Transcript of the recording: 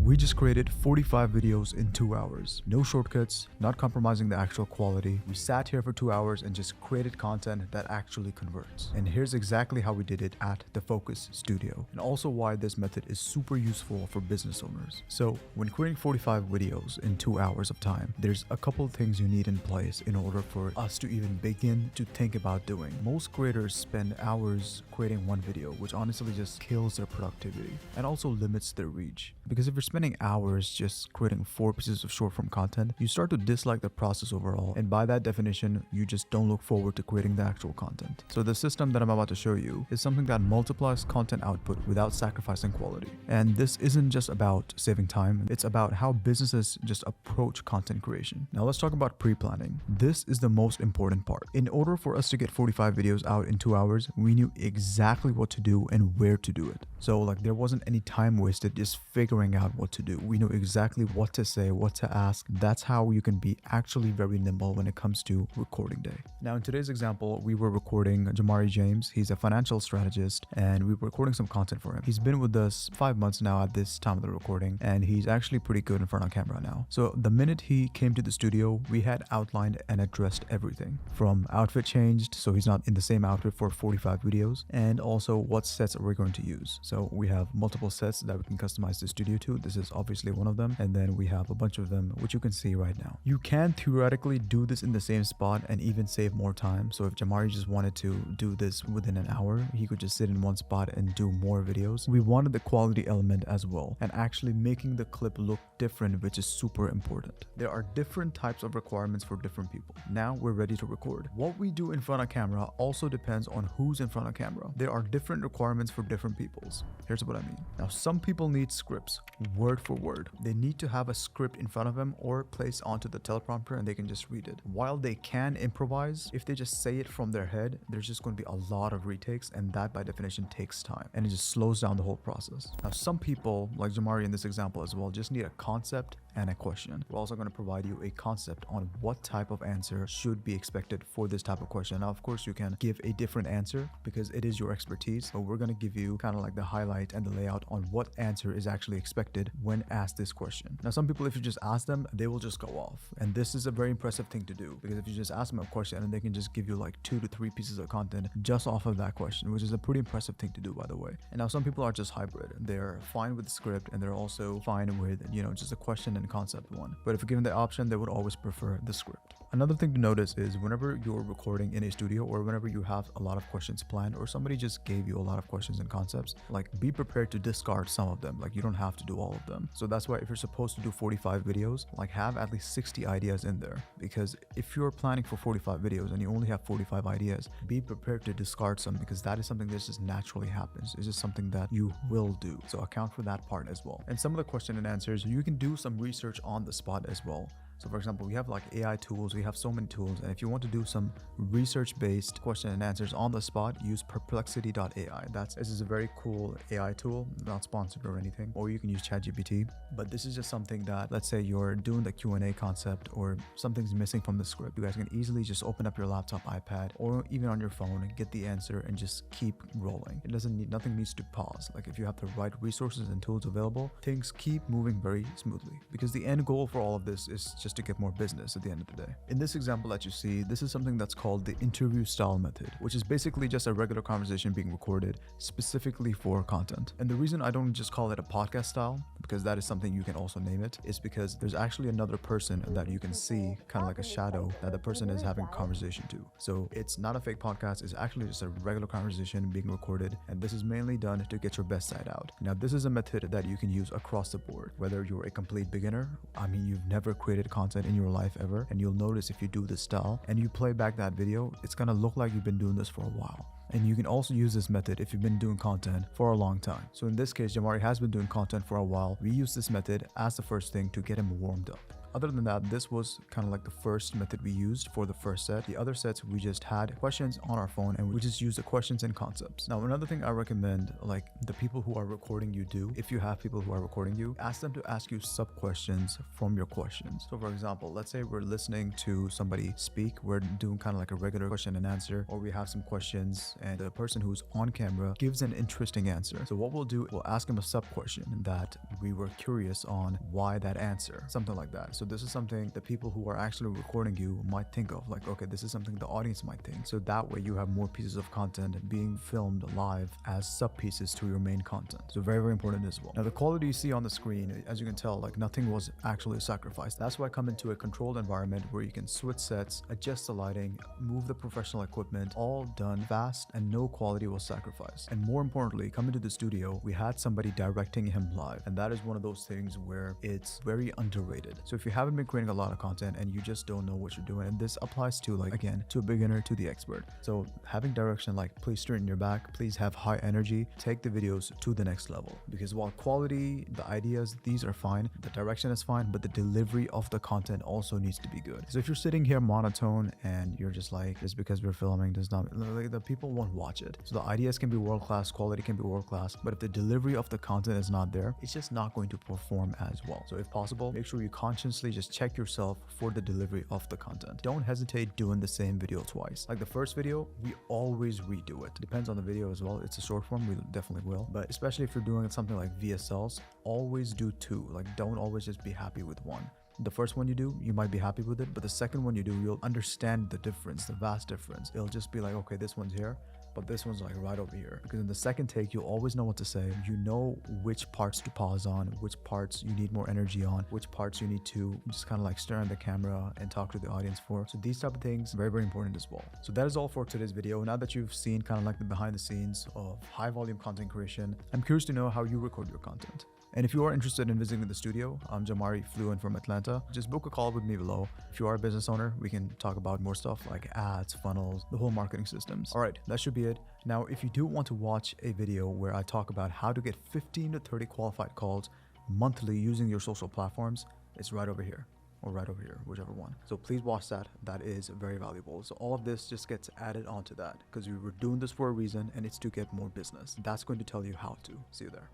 We just created 45 videos in 2 hours. No shortcuts, not compromising the actual quality. We sat here for 2 hours and just created content that actually converts. And here's exactly how we did it at the Focus Studio, and also why this method is super useful for business owners. So when creating 45 videos in 2 hours of time, there's a couple of things you need in place in order for us to even begin to think about doing. Most creators spend hours creating one video, which honestly just kills their productivity and also limits their reach. Because if you're spending hours just creating 4 pieces of short form content, you start to dislike the process overall, and by that definition, you just don't look forward to creating the actual content. So the system that I'm about to show you is something that multiplies content output without sacrificing quality. And this isn't just about saving time, it's about how businesses just approach content creation. Now let's talk about pre-planning. This is the most important part. In order for us to get 45 videos out in 2 hours, we knew exactly what to do and where to do it. So like there wasn't any time wasted just figuring out what to do. We know exactly what to say, what to ask. That's how you can be actually very nimble when it comes to recording day. Now in today's example, we were recording Jamaree James. He's a financial strategist and we were recording some content for him. He's been with us 5 months now at this time of the recording, and he's actually pretty good in front of camera now. So the minute he came to the studio, we had outlined and addressed everything from outfit changed, so he's not in the same outfit for 45 videos, and also what sets are we going to use. So we have multiple sets that we can customize the studio to. This is obviously one of them, and then we have a bunch of them which you can see right now. You can theoretically do this in the same spot and even save more time. So if Jamaree just wanted to do this within an hour, he could just sit in one spot and do more videos. We wanted the quality element as well, and actually making the clip look different, which is super important. There are different types of requirements for different people. Now we're ready to record. What we do in front of camera also depends on who's in front of camera. There are different requirements for different peoples. Here's what I mean. Now some people need scripts word for word. They need to have a script in front of them or placed onto the teleprompter and they can just read it. While they can improvise, if they just say it from their head, there's just going to be a lot of retakes, and that by definition takes time and it just slows down the whole process. Now some people, like Jamaree in this example as well, just need a concept and a question. We're also going to provide you a concept on what type of answer should be expected for this type of question. Now of course you can give a different answer because it is your expertise, but we're going to give you kind of like the highlight and the layout on what answer is actually expected when asked this question. Now some people, if you just ask them, they will just go off, and this is a very impressive thing to do, because if you just ask them a question and they can just give you like 2 to 3 pieces of content just off of that question, which is a pretty impressive thing to do, by the way. And now some people are just hybrid. They're fine with the script and they're also fine with, just a question and concept one. But if given the option, they would always prefer the script. Another thing to notice is whenever you're recording in a studio, or whenever you have a lot of questions planned, or somebody just gave you a lot of questions and concepts, like be prepared to discard some of them. Like you don't have to do all of them. So that's why if you're supposed to do 45 videos, like have at least 60 ideas in there, because if you're planning for 45 videos and you only have 45 ideas, be prepared to discard some, because that is something that just naturally happens. It's just something that you will do. So account for that part as well. And some of the question and answers, you can do some research on the spot as well. So for example, we have like AI tools, we have so many tools, and if you want to do some research-based question and answers on the spot, use perplexity.ai. This is a very cool AI tool, not sponsored or anything, or you can use ChatGPT. But this is just something that, let's say you're doing the Q&A concept or something's missing from the script, you guys can easily just open up your laptop, iPad, or even on your phone and get the answer and just keep rolling. Nothing needs to pause. Like if you have the right resources and tools available, things keep moving very smoothly, because the end goal for all of this is just to get more business at the end of the day. In this example that you see, this is something that's called the interview style method, which is basically just a regular conversation being recorded specifically for content. And the reason I don't just call it a podcast style, because that is something you can also name it, is because there's actually another person that you can see, kind of like a shadow that the person is having a conversation to. So it's not a fake podcast, it's actually just a regular conversation being recorded, and this is mainly done to get your best side out. Now this is a method that you can use across the board, whether you're a complete beginner, you've never created content in your life ever, and you'll notice if you do this style and you play back that video, it's gonna look like you've been doing this for a while. And you can also use this method if you've been doing content for a long time. So in this case, Jamaree has been doing content for a while. We use this method as the first thing to get him warmed up. other than that, this was kind of like the first method we used for the first set. The other sets, we just had questions on our phone and we just used the questions and concepts. Now, another thing I recommend, like the people who are recording you do, if you have people who are recording you, ask them to ask you sub questions from your questions. So for example, let's say we're listening to somebody speak, we're doing kind of like a regular question and answer, or we have some questions and the person who's on camera gives an interesting answer. So what we'll do, we'll ask them a sub question that we were curious on why that answer, something like that. So this is something the people who are actually recording you might think of, like, okay, this is something the audience might think. So that way you have more pieces of content being filmed live as sub pieces to your main content. So very, very important as well. Now the quality you see on the screen, as you can tell, like nothing was actually sacrificed. That's why I come into a controlled environment where you can switch sets, adjust the lighting, move the professional equipment, all done fast and no quality was sacrificed. And more importantly, coming to the studio, we had somebody directing him live. And that is one of those things where it's very underrated. So if you haven't been creating a lot of content and you just don't know what you're doing, and this applies to, like, again, to a beginner, to the expert. So having direction, like please straighten your back, please have high energy, take the videos to the next level. Because while quality, the ideas, these are fine, the direction is fine, but the delivery of the content also needs to be good. So if you're sitting here monotone and you're just like, just because we're filming does not, like, the people won't watch it. So the ideas can be world-class, quality can be world-class, but if the delivery of the content is not there, it's just not going to perform as well. So if possible, make sure you consciously just check yourself for the delivery of the content. Don't hesitate doing the same video twice. Like the first video, we always redo it. Depends on the video as well. It's a short form, we definitely will. But especially if you're doing something like VSLs, always do two. Like don't always just be happy with one. The first one you do, you might be happy with it, but the second one you do, you'll understand the difference, the vast difference. It'll just be like, okay, this one's here, but this one's like right over here. Because in the second take, you'll always know what to say. You know which parts to pause on, which parts you need more energy on, which parts you need to just kind of like stare at the camera and talk to the audience for. So these type of things, very, very important as well. So that is all for today's video. Now that you've seen kind of like the behind the scenes of high volume content creation, I'm curious to know how you record your content. And if you are interested in visiting the studio, I'm Jamaree, flew in from Atlanta. Just book a call with me below. If you are a business owner, we can talk about more stuff like ads, funnels, the whole marketing systems. All right, that should be it. Now, if you do want to watch a video where I talk about how to get 15 to 30 qualified calls monthly using your social platforms, it's right over here. Or right over here, whichever one. So please watch that. That is very valuable. So all of this just gets added onto that because we were doing this for a reason and it's to get more business. That's going to tell you how to. See you there.